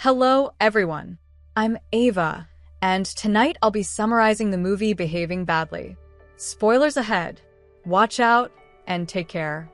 Hello, everyone. I'm Ava, and tonight I'll be summarizing the movie Behaving Badly. Spoilers ahead. Watch out and take care.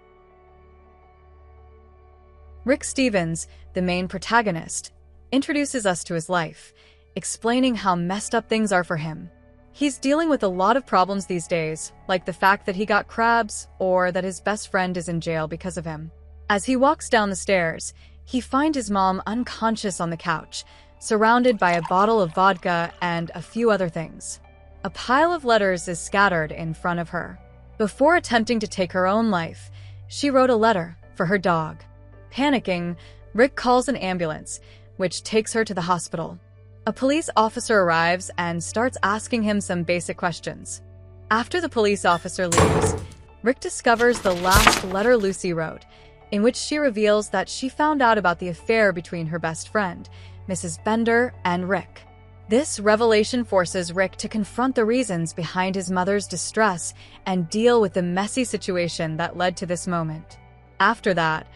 Rick Stevens, the main protagonist, introduces us to his life, explaining how messed up things are for him. He's dealing with a lot of problems these days, like the fact that he got crabs or that his best friend is in jail because of him. As he walks down the stairs, he finds his mom unconscious on the couch, surrounded by a bottle of vodka and a few other things. A pile of letters is scattered in front of her. Before attempting to take her own life, she wrote a letter for her dog. Panicking, Rick calls an ambulance, which takes her to the hospital. A police officer arrives and starts asking him some basic questions. After the police officer leaves, Rick discovers the last letter Lucy wrote, in which she reveals that she found out about the affair between her best friend, Mrs. Bender, and Rick. This revelation forces Rick to confront the reasons behind his mother's distress and deal with the messy situation that led to this moment. After that,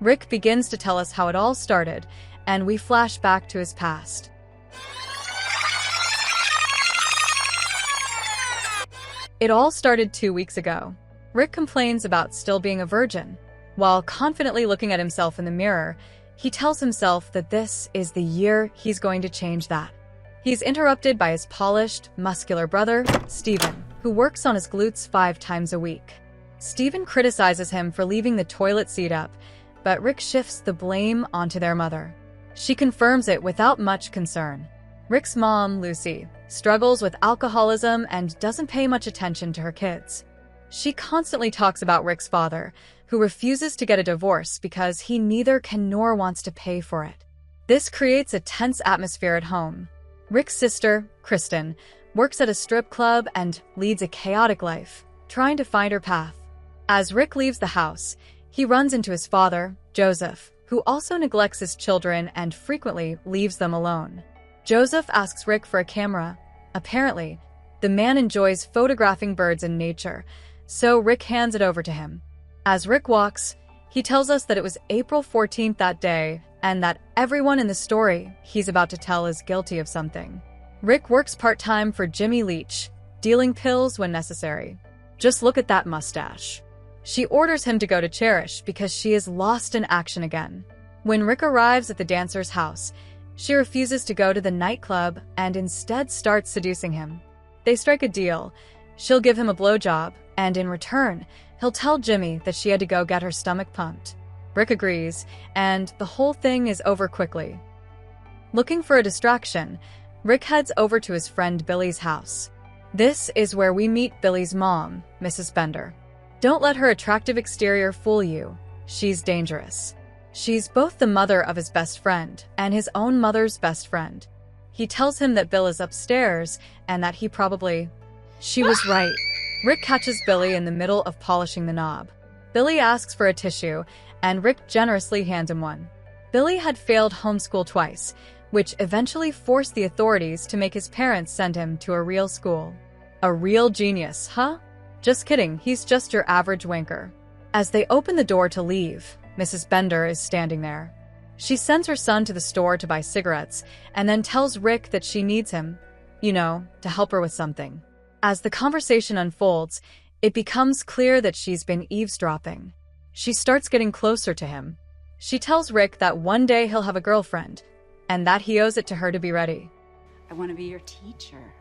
Rick begins to tell us how it all started, and we flash back to his past. It all started 2 weeks ago. Rick complains about still being a virgin. While confidently looking at himself in the mirror, he tells himself that this is the year he's going to change that. He's interrupted by his polished, muscular brother, Steven, who works on his glutes 5 times a week. Steven criticizes him for leaving the toilet seat up, but Rick shifts the blame onto their mother. She confirms it without much concern. Rick's mom, Lucy, struggles with alcoholism and doesn't pay much attention to her kids. She constantly talks about Rick's father, who refuses to get a divorce because he neither can nor wants to pay for it. This creates a tense atmosphere at home. Rick's sister, Kristen, works at a strip club and leads a chaotic life, trying to find her path. As Rick leaves the house, he runs into his father, Joseph, who also neglects his children and frequently leaves them alone. Joseph asks Rick for a camera. Apparently, the man enjoys photographing birds in nature, so Rick hands it over to him. As Rick walks, he tells us that it was April 14th that day and that everyone in the story he's about to tell is guilty of something. Rick works part-time for Jimmy Leach, dealing pills when necessary. Just look at that mustache. She orders him to go to Cherish because she is lost in action again. When Rick arrives at the dancer's house, she refuses to go to the nightclub and instead starts seducing him. They strike a deal. She'll give him a blowjob, and in return, he'll tell Jimmy that she had to go get her stomach pumped. Rick agrees, and the whole thing is over quickly. Looking for a distraction, Rick heads over to his friend Billy's house. This is where we meet Billy's mom, Mrs. Bender. Don't let her attractive exterior fool you. She's dangerous. She's both the mother of his best friend and his own mother's best friend. He tells him that Bill is upstairs and that he probably... She was right. Rick catches Billy in the middle of polishing the knob. Billy asks for a tissue, and Rick generously hands him one. Billy had failed homeschool twice, which eventually forced the authorities to make his parents send him to a real school. A real genius, huh? Just kidding, he's just your average wanker. As they open the door to leave, Mrs. Bender is standing there. She sends her son to the store to buy cigarettes, and then tells Rick that she needs him, to help her with something. As the conversation unfolds, it becomes clear that she's been eavesdropping. She starts getting closer to him. She tells Rick that one day he'll have a girlfriend, and that he owes it to her to be ready. I want to be your teacher.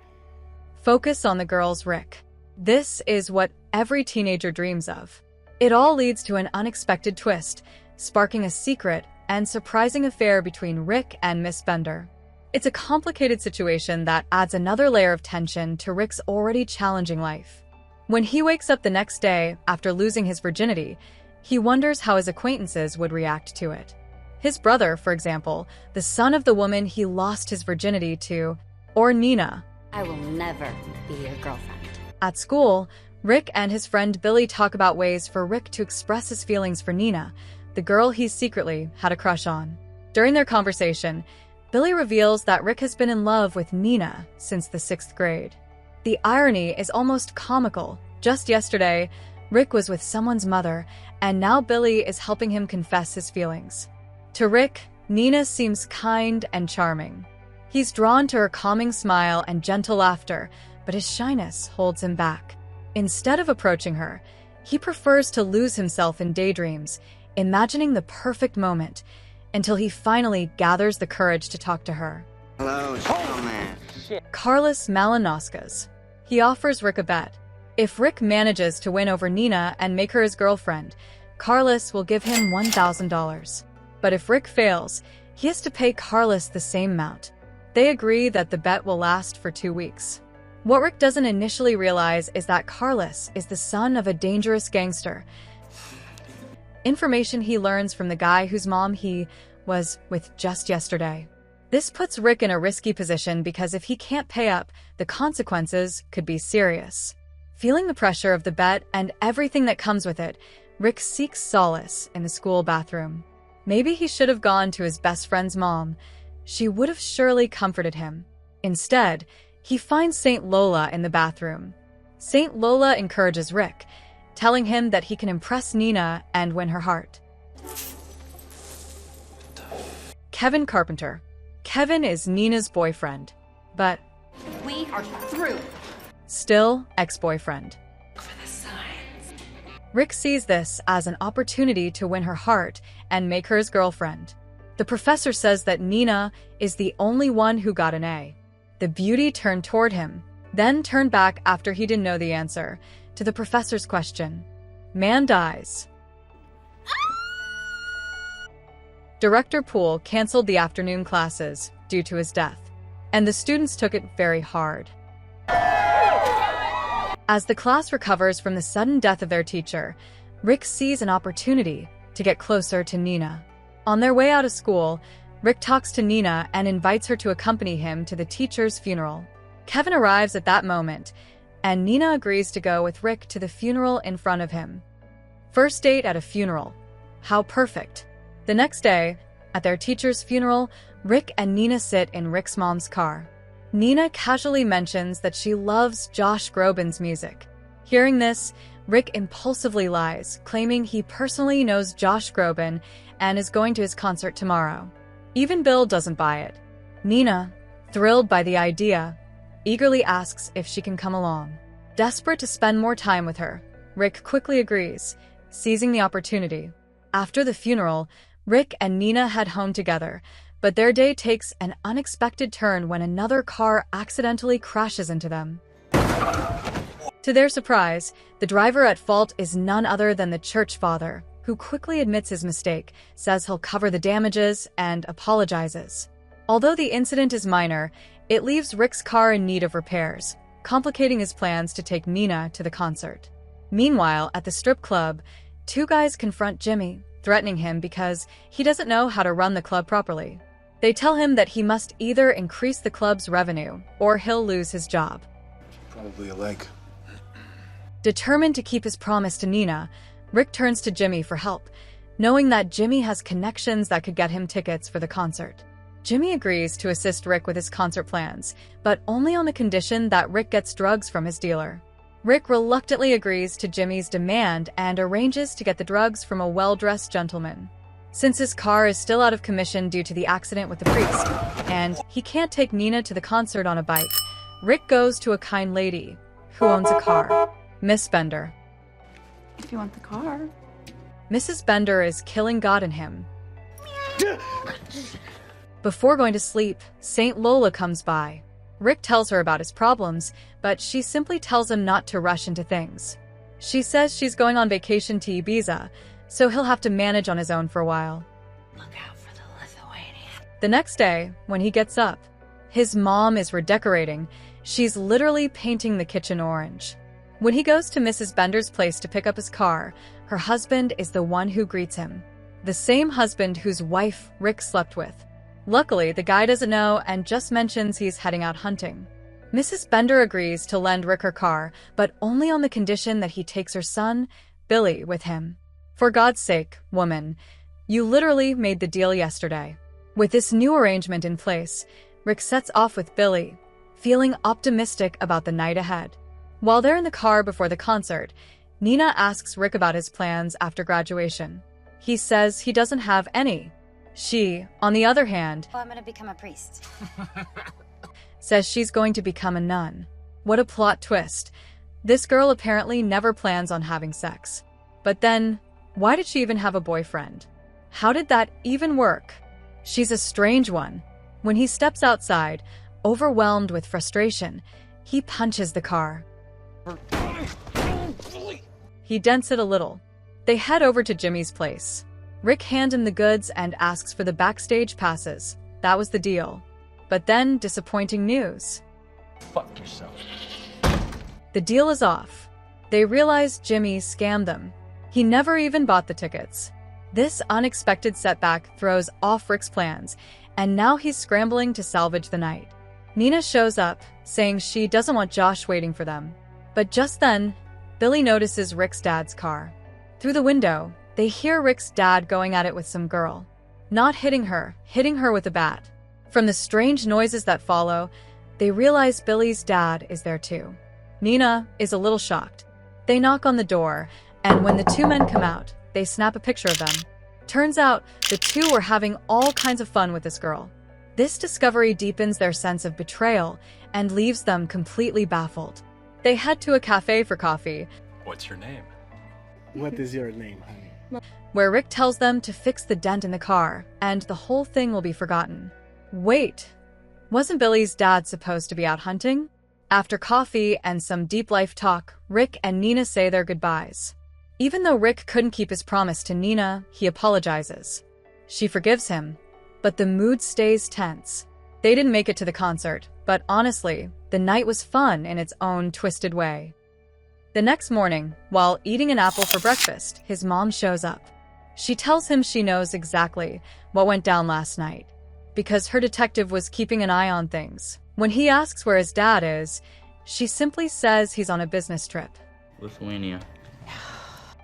Focus on the girls, Rick. This is what every teenager dreams of. It all leads to an unexpected twist, sparking a secret and surprising affair between Rick and Miss Bender. It's a complicated situation that adds another layer of tension to Rick's already challenging life. When he wakes up the next day after losing his virginity, he wonders how his acquaintances would react to it. His brother, for example, the son of the woman he lost his virginity to, or Nina. I will never be your girlfriend. At school, Rick and his friend Billy talk about ways for Rick to express his feelings for Nina, the girl he secretly had a crush on. During their conversation, Billy reveals that Rick has been in love with Nina since the 6th grade. The irony is almost comical. Just yesterday, Rick was with someone's mother, and now Billy is helping him confess his feelings. To Rick, Nina seems kind and charming. He's drawn to her calming smile and gentle laughter, but his shyness holds him back. Instead of approaching her, he prefers to lose himself in daydreams, imagining the perfect moment, until he finally gathers the courage to talk to her. Hello, snowman. Carlos Malinauskas. He offers Rick a bet. If Rick manages to win over Nina and make her his girlfriend, Carlos will give him $1,000. But if Rick fails, he has to pay Carlos the same amount. They agree that the bet will last for 2 weeks. What Rick doesn't initially realize is that Carlos is the son of a dangerous gangster. Information he learns from the guy whose mom he was with just yesterday. This puts Rick in a risky position because if he can't pay up, the consequences could be serious. Feeling the pressure of the bet and everything that comes with it, Rick seeks solace in the school bathroom. Maybe he should have gone to his best friend's mom. She would have surely comforted him. Instead, he finds Saint Lola in the bathroom. Saint Lola encourages Rick, telling him that he can impress Nina and win her heart. Kevin Carpenter. Kevin is Nina's boyfriend, but We are through. still ex-boyfriend. Rick sees this as an opportunity to win her heart and make her his girlfriend. The professor says that Nina is the only one who got an A. The beauty turned toward him, then turned back after he didn't know the answer to the professor's question. Man dies. Director Poole canceled the afternoon classes due to his death, and the students took it very hard. As the class recovers from the sudden death of their teacher, Rick sees an opportunity to get closer to Nina. On their way out of school, Rick talks to Nina and invites her to accompany him to the teacher's funeral. Kevin arrives at that moment, and Nina agrees to go with Rick to the funeral in front of him. First date at a funeral. How perfect. The next day, at their teacher's funeral, Rick and Nina sit in Rick's mom's car. Nina casually mentions that she loves Josh Groban's music. Hearing this, Rick impulsively lies, claiming he personally knows Josh Groban and is going to his concert tomorrow. Even Bill doesn't buy it. Nina, thrilled by the idea, eagerly asks if she can come along. Desperate to spend more time with her, Rick quickly agrees, seizing the opportunity. After the funeral, Rick and Nina head home together, but their day takes an unexpected turn when another car accidentally crashes into them. To their surprise, the driver at fault is none other than the church father, who quickly admits his mistake, says he'll cover the damages, and apologizes. Although the incident is minor, it leaves Rick's car in need of repairs, complicating his plans to take Nina to the concert. Meanwhile, at the strip club, two guys confront Jimmy, threatening him because he doesn't know how to run the club properly. They tell him that he must either increase the club's revenue or he'll lose his job. Probably a leg. Determined to keep his promise to Nina, Rick turns to Jimmy for help, knowing that Jimmy has connections that could get him tickets for the concert. Jimmy agrees to assist Rick with his concert plans, but only on the condition that Rick gets drugs from his dealer. Rick reluctantly agrees to Jimmy's demand and arranges to get the drugs from a well-dressed gentleman. Since his car is still out of commission due to the accident with the priest, and he can't take Nina to the concert on a bike, Rick goes to a kind lady who owns a car, Miss Bender. If you want the car. Mrs. Bender is killing God in him. Before going to sleep, Saint Lola comes by. Rick tells her about his problems, but she simply tells him not to rush into things. She says she's going on vacation to Ibiza, so he'll have to manage on his own for a while. Look out for the Lithuanian. The next day, when he gets up, his mom is redecorating. She's literally painting the kitchen orange. When he goes to Mrs. Bender's place to pick up his car, her husband is the one who greets him. The same husband whose wife Rick slept with. Luckily, the guy doesn't know and just mentions he's heading out hunting. Mrs. Bender agrees to lend Rick her car, but only on the condition that he takes her son, Billy, with him. For God's sake, woman, you literally made the deal yesterday. With this new arrangement in place, Rick sets off with Billy, feeling optimistic about the night ahead. While they're in the car before the concert, Nina asks Rick about his plans after graduation. He says he doesn't have any. She, on the other hand, Well, I'm gonna become a priest. says she's going to become a nun. What a plot twist. This girl apparently never plans on having sex. But then, why did she even have a boyfriend? How did that even work? She's a strange one. When he steps outside, overwhelmed with frustration, he punches the car. He dents it a little. They head over to Jimmy's place. Rick hands him the goods and asks for the backstage passes. That was the deal. But then, disappointing news. Fuck yourself. The deal is off. They realize Jimmy scammed them. He never even bought the tickets. This unexpected setback throws off Rick's plans, and now he's scrambling to salvage the night. Nina shows up, saying she doesn't want Josh waiting for them. But just then, Billy notices Rick's dad's car. Through the window, they hear Rick's dad going at it with some girl. Not hitting her with a bat. From the strange noises that follow, they realize Billy's dad is there too. Nina is a little shocked. They knock on the door, and when the two men come out, they snap a picture of them. Turns out, the two were having all kinds of fun with this girl. This discovery deepens their sense of betrayal and leaves them completely baffled. They head to a cafe for coffee. What's your name? What is your name, honey? Where Rick tells them to fix the dent in the car, and the whole thing will be forgotten. Wait, wasn't Billy's dad supposed to be out hunting? After coffee and some deep life talk, Rick and Nina say their goodbyes. Even though Rick couldn't keep his promise to Nina, he apologizes. She forgives him, but the mood stays tense. They didn't make it to the concert, but honestly, the night was fun in its own twisted way. The next morning, while eating an apple for breakfast, his mom shows up. She tells him she knows exactly what went down last night, because her detective was keeping an eye on things. When he asks where his dad is, she simply says he's on a business trip. Lithuania.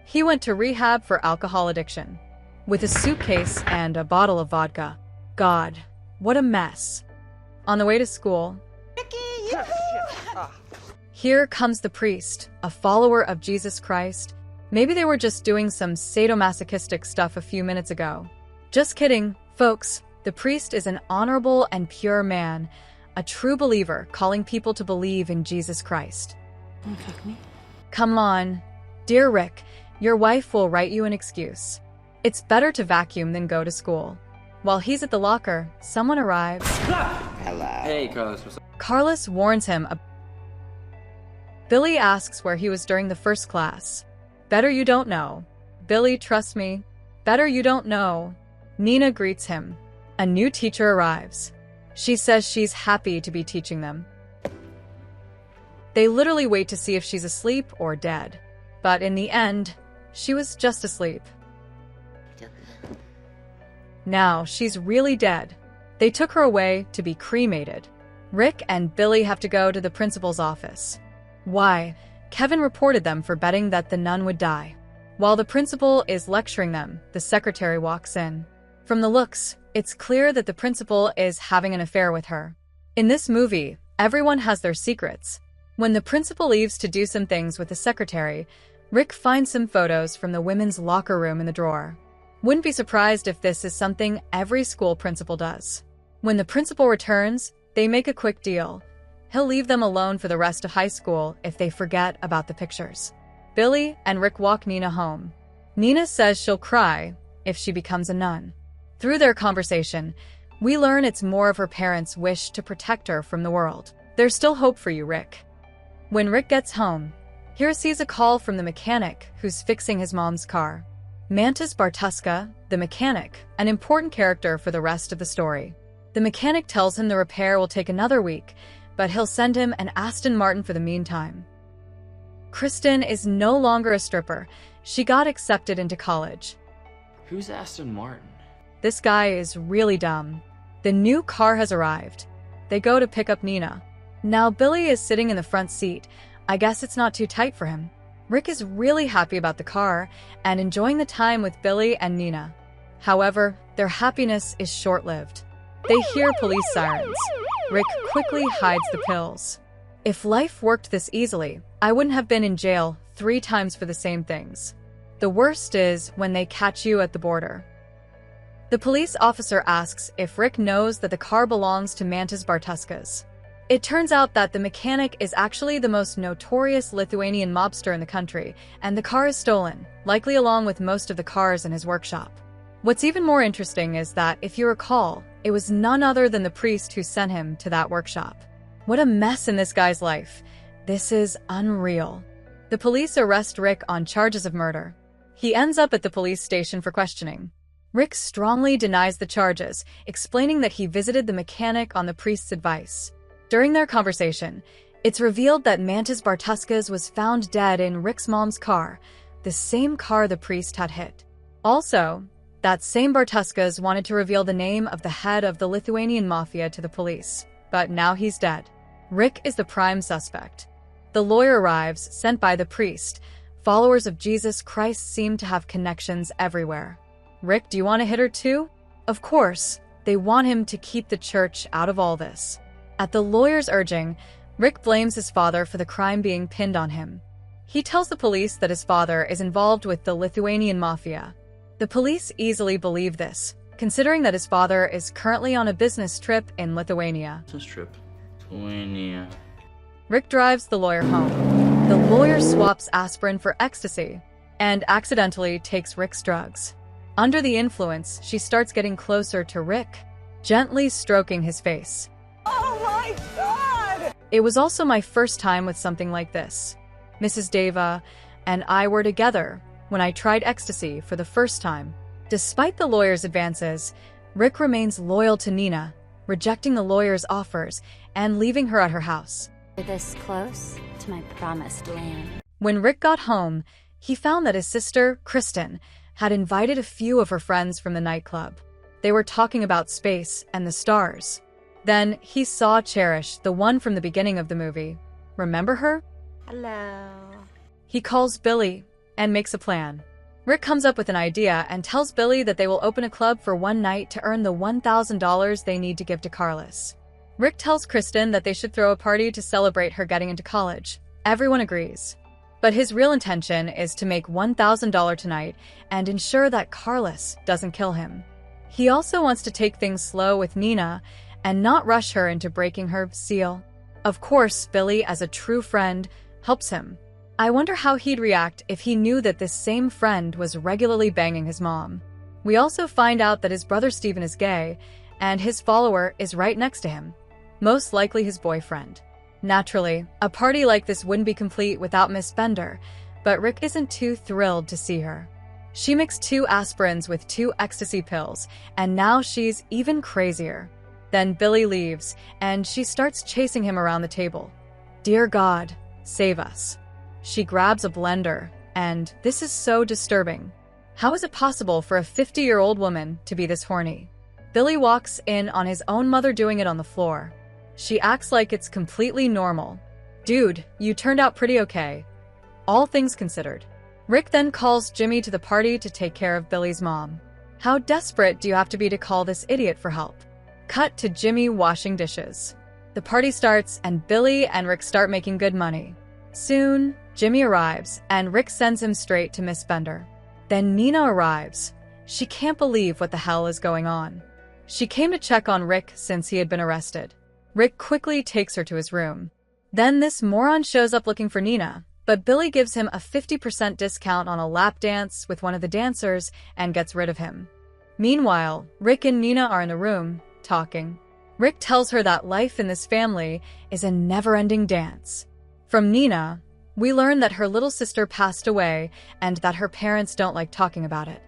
He went to rehab for alcohol addiction, with a suitcase and a bottle of vodka. God, what a mess. On the way to school, here comes the priest, a follower of Jesus Christ. Maybe they were just doing some sadomasochistic stuff a few minutes ago. Just kidding, folks. The priest is an honorable and pure man, a true believer calling people to believe in Jesus Christ. Don't fuck me. Come on. Dear Rick, your wife will write you an excuse. It's better to vacuum than go to school. While he's at the locker, someone arrives. Hello. Hey, Carlos. What's up? Carlos warns him. Billy asks where he was during the first class. Better you don't know. Billy, trust me. Better you don't know. Nina greets him. A new teacher arrives. She says she's happy to be teaching them. They literally wait to see if she's asleep or dead. But in the end, she was just asleep. Now she's really dead. They took her away to be cremated. Rick and Billy have to go to the principal's office. Why? Kevin reported them for betting that the nun would die. While the principal is lecturing them, the secretary walks in. From the looks, it's clear that the principal is having an affair with her. In this movie, everyone has their secrets. When the principal leaves to do some things with the secretary, Rick finds some photos from the women's locker room in the drawer. Wouldn't be surprised if this is something every school principal does. When the principal returns, they make a quick deal. He'll leave them alone for the rest of high school if they forget about the pictures. Billy and Rick walk Nina home. Nina says she'll cry if she becomes a nun. Through their conversation, we learn it's more of her parents' wish to protect her from the world. There's still hope for you, Rick. When Rick gets home, he receives a call from the mechanic who's fixing his mom's car. Mantis Bartuska, the mechanic, an important character for the rest of the story. The mechanic tells him the repair will take another week, but he'll send him an Aston Martin for the meantime. Kristen is no longer a stripper. She got accepted into college. Who's Aston Martin? This guy is really dumb. The new car has arrived. They go to pick up Nina. Now Billy is sitting in the front seat. I guess it's not too tight for him. Rick is really happy about the car and enjoying the time with Billy and Nina. However, their happiness is short-lived. They hear police sirens. Rick quickly hides the pills. If life worked this easily, I wouldn't have been in jail 3 times for the same things. The worst is when they catch you at the border. The police officer asks if Rick knows that the car belongs to Mantas Bartuskas. It turns out that the mechanic is actually the most notorious Lithuanian mobster in the country, and the car is stolen, likely along with most of the cars in his workshop. What's even more interesting is that, if you recall, it was none other than the priest who sent him to that workshop. What a mess in this guy's life. This is unreal. The police arrest Rick on charges of murder. He ends up at the police station for questioning. Rick strongly denies the charges, explaining that he visited the mechanic on the priest's advice. During their conversation, it's revealed that Mantas Bartuskas was found dead in Rick's mom's car, the same car the priest had hit. Also, that same Bartuskas wanted to reveal the name of the head of the Lithuanian mafia to the police, but now he's dead. Rick is the prime suspect. The lawyer arrives, sent by the priest. Followers of Jesus Christ seem to have connections everywhere. Rick, do you want to hit her too? Of course, they want him to keep the church out of all this. At the lawyer's urging, Rick blames his father for the crime being pinned on him. He tells the police that his father is involved with the Lithuanian mafia. The police easily believe this, considering that his father is currently on a business trip in Lithuania. Business trip. Lithuania. Rick drives the lawyer home. The lawyer swaps aspirin for ecstasy and accidentally takes Rick's drugs. Under the influence, she starts getting closer to Rick, gently stroking his face. Oh my God! It was also my first time with something like this. Mrs. Deva and I were together when I tried ecstasy for the first time. Despite the lawyer's advances, Rick remains loyal to Nina, rejecting the lawyer's offers and leaving her at her house. We're this close to my promised land. When Rick got home, he found that his sister, Kristen, had invited a few of her friends from the nightclub. They were talking about space and the stars. Then he saw Cherish, the one from the beginning of the movie. Remember her? Hello. He calls Billy and makes a plan. Rick comes up with an idea and tells Billy that they will open a club for one night to earn the $1,000 they need to give to Carlos. Rick tells Kristen that they should throw a party to celebrate her getting into college. Everyone agrees. But his real intention is to make $1,000 tonight and ensure that Carlos doesn't kill him. He also wants to take things slow with Nina and not rush her into breaking her seal. Of course, Billy, as a true friend, helps him. I wonder how he'd react if he knew that this same friend was regularly banging his mom. We also find out that his brother Steven is gay, and his follower is right next to him, most likely his boyfriend. Naturally, a party like this wouldn't be complete without Miss Bender, but Rick isn't too thrilled to see her. She mixed 2 aspirins with 2 ecstasy pills, and now she's even crazier. Then Billy leaves, and she starts chasing him around the table. Dear God, save us. She grabs a blender, and this is so disturbing. How is it possible for a 50-year-old woman to be this horny? Billy walks in on his own mother doing it on the floor. She acts like it's completely normal. Dude, you turned out pretty okay. All things considered. Rick then calls Jimmy to the party to take care of Billy's mom. How desperate do you have to be to call this idiot for help? Cut to Jimmy washing dishes. The party starts, and Billy and Rick start making good money. Soon, Jimmy arrives, and Rick sends him straight to Miss Bender. Then Nina arrives. She can't believe what the hell is going on. She came to check on Rick since he had been arrested. Rick quickly takes her to his room. Then this moron shows up looking for Nina, but Billy gives him a 50% discount on a lap dance with one of the dancers and gets rid of him. Meanwhile, Rick and Nina are in the room, talking. Rick tells her that life in this family is a never-ending dance. From Nina, we learn that her little sister passed away and that her parents don't like talking about it.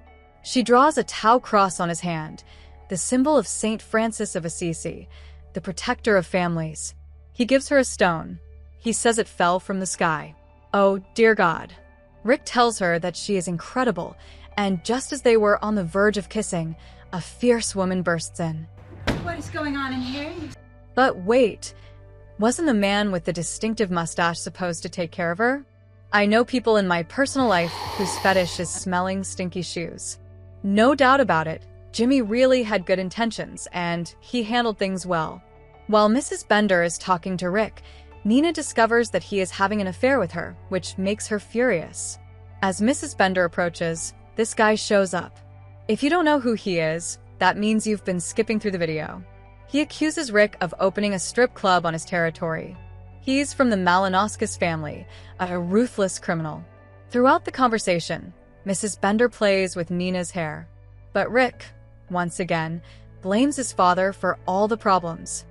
She draws a Tau cross on his hand, the symbol of Saint Francis of Assisi, the protector of families. He gives her a stone. He says it fell from the sky. Oh, dear God. Rick tells her that she is incredible, and just as they were on the verge of kissing, a fierce woman bursts in. What is going on in here? But wait, wasn't the man with the distinctive mustache supposed to take care of her? I know people in my personal life whose fetish is smelling stinky shoes. No doubt about it, Jimmy really had good intentions, and he handled things well. While Mrs. Bender is talking to Rick, Nina discovers that he is having an affair with her, which makes her furious. As Mrs. Bender approaches, this guy shows up. If you don't know who he is, that means you've been skipping through the video. He accuses Rick of opening a strip club on his territory. He's from the Malinauskas family, a ruthless criminal. Throughout the conversation, Mrs. Bender plays with Nina's hair. But Rick, once again, blames his father for all the problems.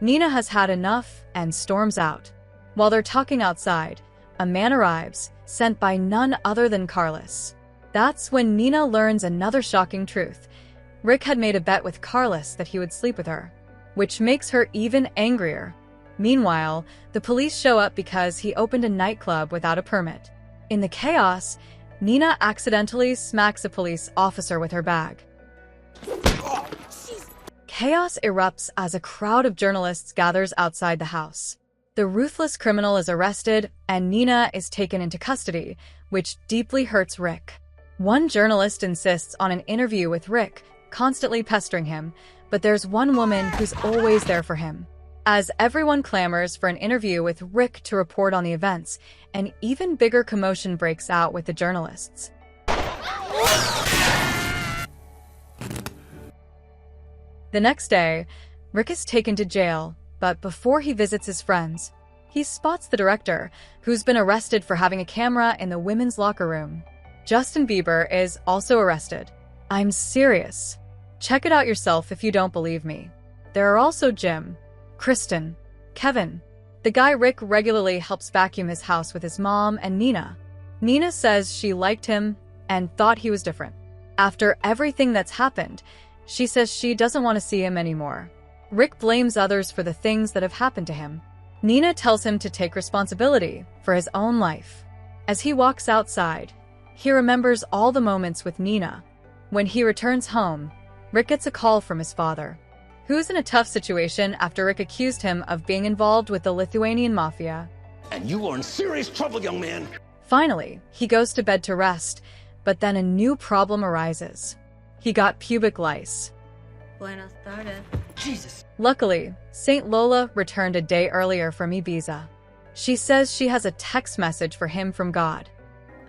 Nina has had enough and storms out. While they're talking outside, a man arrives, sent by none other than Carlos. That's when Nina learns another shocking truth. Rick had made a bet with Carlos that he would sleep with her, which makes her even angrier. Meanwhile, the police show up because he opened a nightclub without a permit. In the chaos, Nina accidentally smacks a police officer with her bag. Chaos erupts as a crowd of journalists gathers outside the house. The ruthless criminal is arrested, and Nina is taken into custody, which deeply hurts Rick. One journalist insists on an interview with Rick, constantly pestering him, but there's one woman who's always there for him. As everyone clamors for an interview with Rick to report on the events, an even bigger commotion breaks out with the journalists. The next day, Rick is taken to jail, but before he visits his friends, he spots the director, who's been arrested for having a camera in the women's locker room. Justin Bieber is also arrested. I'm serious. Check it out yourself if you don't believe me. There are also Jim, Kristen, Kevin, the guy Rick regularly helps vacuum his house with his mom, and Nina. Nina says she liked him and thought he was different. After everything that's happened, she says she doesn't want to see him anymore. Rick blames others for the things that have happened to him. Nina tells him to take responsibility for his own life. As he walks outside, he remembers all the moments with Nina. When he returns home, Rick gets a call from his father, who's in a tough situation after Rick accused him of being involved with the Lithuanian mafia. And you are in serious trouble, young man. Finally, he goes to bed to rest, but then a new problem arises. He got pubic lice. Buenas tardes. Jesus. Luckily, Saint Lola returned a day earlier from Ibiza. She says she has a text message for him from God.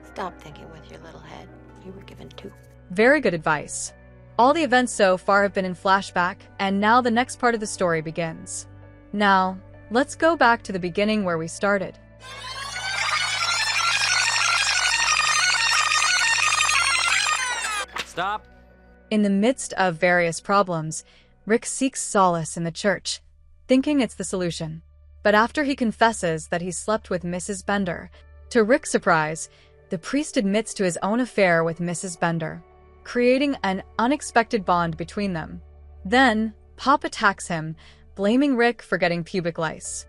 Stop thinking with your little head. You were given two. Very good advice. All the events so far have been in flashback, and now the next part of the story begins. Now, let's go back to the beginning where we started. Stop. In the midst of various problems, Rick seeks solace in the church, thinking it's the solution. But after he confesses that he slept with Mrs. Bender, to Rick's surprise, the priest admits to his own affair with Mrs. Bender, creating an unexpected bond between them. Then, Pop attacks him, blaming Rick for getting pubic lice.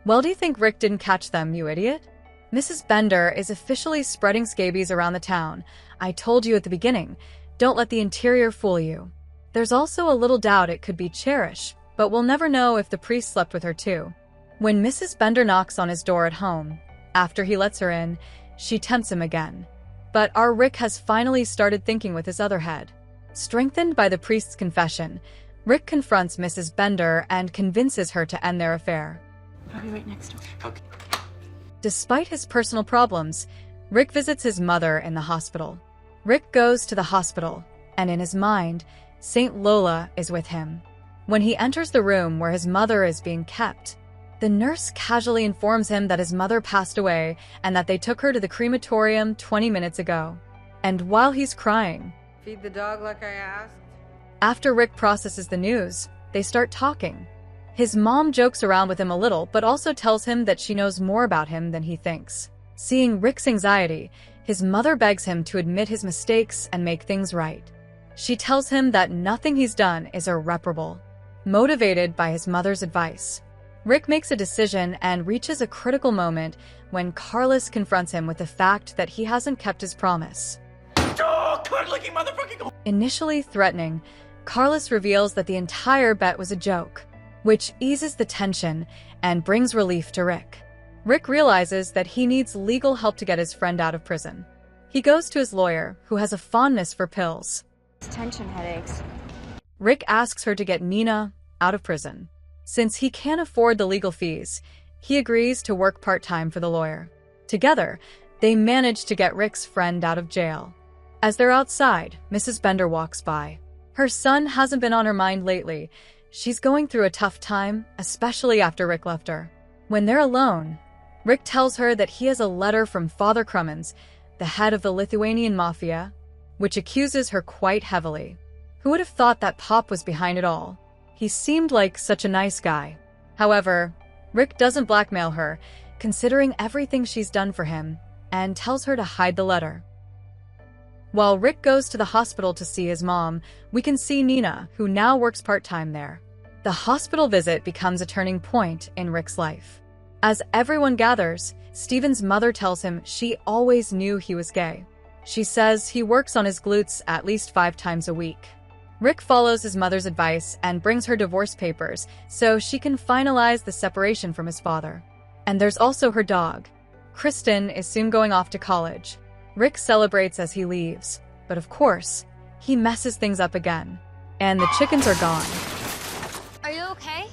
Well, do you think Rick didn't catch them, you idiot? Mrs. Bender is officially spreading scabies around the town. I told you at the beginning, don't let the interior fool you. There's also a little doubt it could be Cherish, but we'll never know if the priest slept with her too. When Mrs. Bender knocks on his door at home, after he lets her in, she tempts him again. But our Rick has finally started thinking with his other head. Strengthened by the priest's confession, Rick confronts Mrs. Bender and convinces her to end their affair. I'll be right next door. Okay. Despite his personal problems, Rick visits his mother in the hospital. Rick goes to the hospital, and in his mind, Saint Lola is with him. When he enters the room where his mother is being kept, the nurse casually informs him that his mother passed away and that they took her to the crematorium 20 minutes ago. And while he's crying, Feed the dog like I asked. after Rick processes the news, they start talking. His mom jokes around with him a little, but also tells him that she knows more about him than he thinks. Seeing Rick's anxiety, his mother begs him to admit his mistakes and make things right. She tells him that nothing he's done is irreparable. Motivated by his mother's advice, Rick makes a decision and reaches a critical moment when Carlos confronts him with the fact that he hasn't kept his promise. Oh, card-licking motherfucking... Initially threatening, Carlos reveals that the entire bet was a joke, which eases the tension and brings relief to Rick. Rick realizes that he needs legal help to get his friend out of prison. He goes to his lawyer, who has a fondness for pills. Tension headaches. Rick asks her to get Nina out of prison. Since he can't afford the legal fees, he agrees to work part-time for the lawyer. Together, they manage to get Rick's friend out of jail. As they're outside, Mrs. Bender walks by. Her son hasn't been on her mind lately. She's going through a tough time, especially after Rick left her. When they're alone, Rick tells her that he has a letter from Father Crummins, the head of the Lithuanian mafia, which accuses her quite heavily. Who would have thought that Pop was behind it all? He seemed like such a nice guy. However, Rick doesn't blackmail her, considering everything she's done for him, and tells her to hide the letter. While Rick goes to the hospital to see his mom, we can see Nina, who now works part-time there. The hospital visit becomes a turning point in Rick's life. As everyone gathers, Steven's mother tells him she always knew he was gay. She says he works on his glutes at least 5 times a week. Rick follows his mother's advice and brings her divorce papers so she can finalize the separation from his father. And there's also her dog. Kristen is soon going off to college. Rick celebrates as he leaves, but of course, he messes things up again. And the chickens are gone. Are you okay?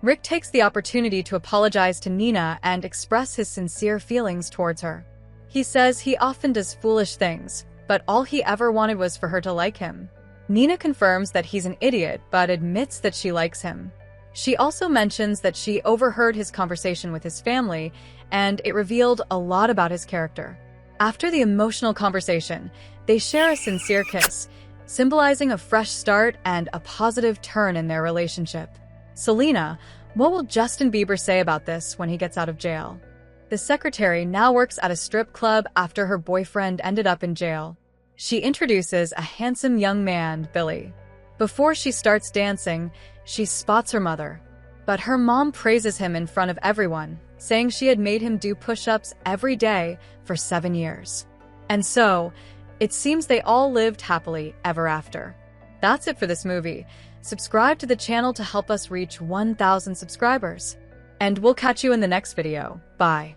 Rick takes the opportunity to apologize to Nina and express his sincere feelings towards her. He says he often does foolish things, but all he ever wanted was for her to like him. Nina confirms that he's an idiot, but admits that she likes him. She also mentions that she overheard his conversation with his family, and it revealed a lot about his character. After the emotional conversation, they share a sincere kiss, symbolizing a fresh start and a positive turn in their relationship. Selena, what will Justin Bieber say about this when he gets out of jail? The secretary now works at a strip club after her boyfriend ended up in jail. She introduces a handsome young man, Billy. Before she starts dancing, she spots her mother. But her mom praises him in front of everyone, saying she had made him do push-ups every day for 7 years. And so, it seems they all lived happily ever after. That's it for this movie. Subscribe to the channel to help us reach 1,000 subscribers. And we'll catch you in the next video. Bye.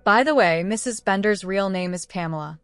By the way, Mrs. Bender's real name is Pamela.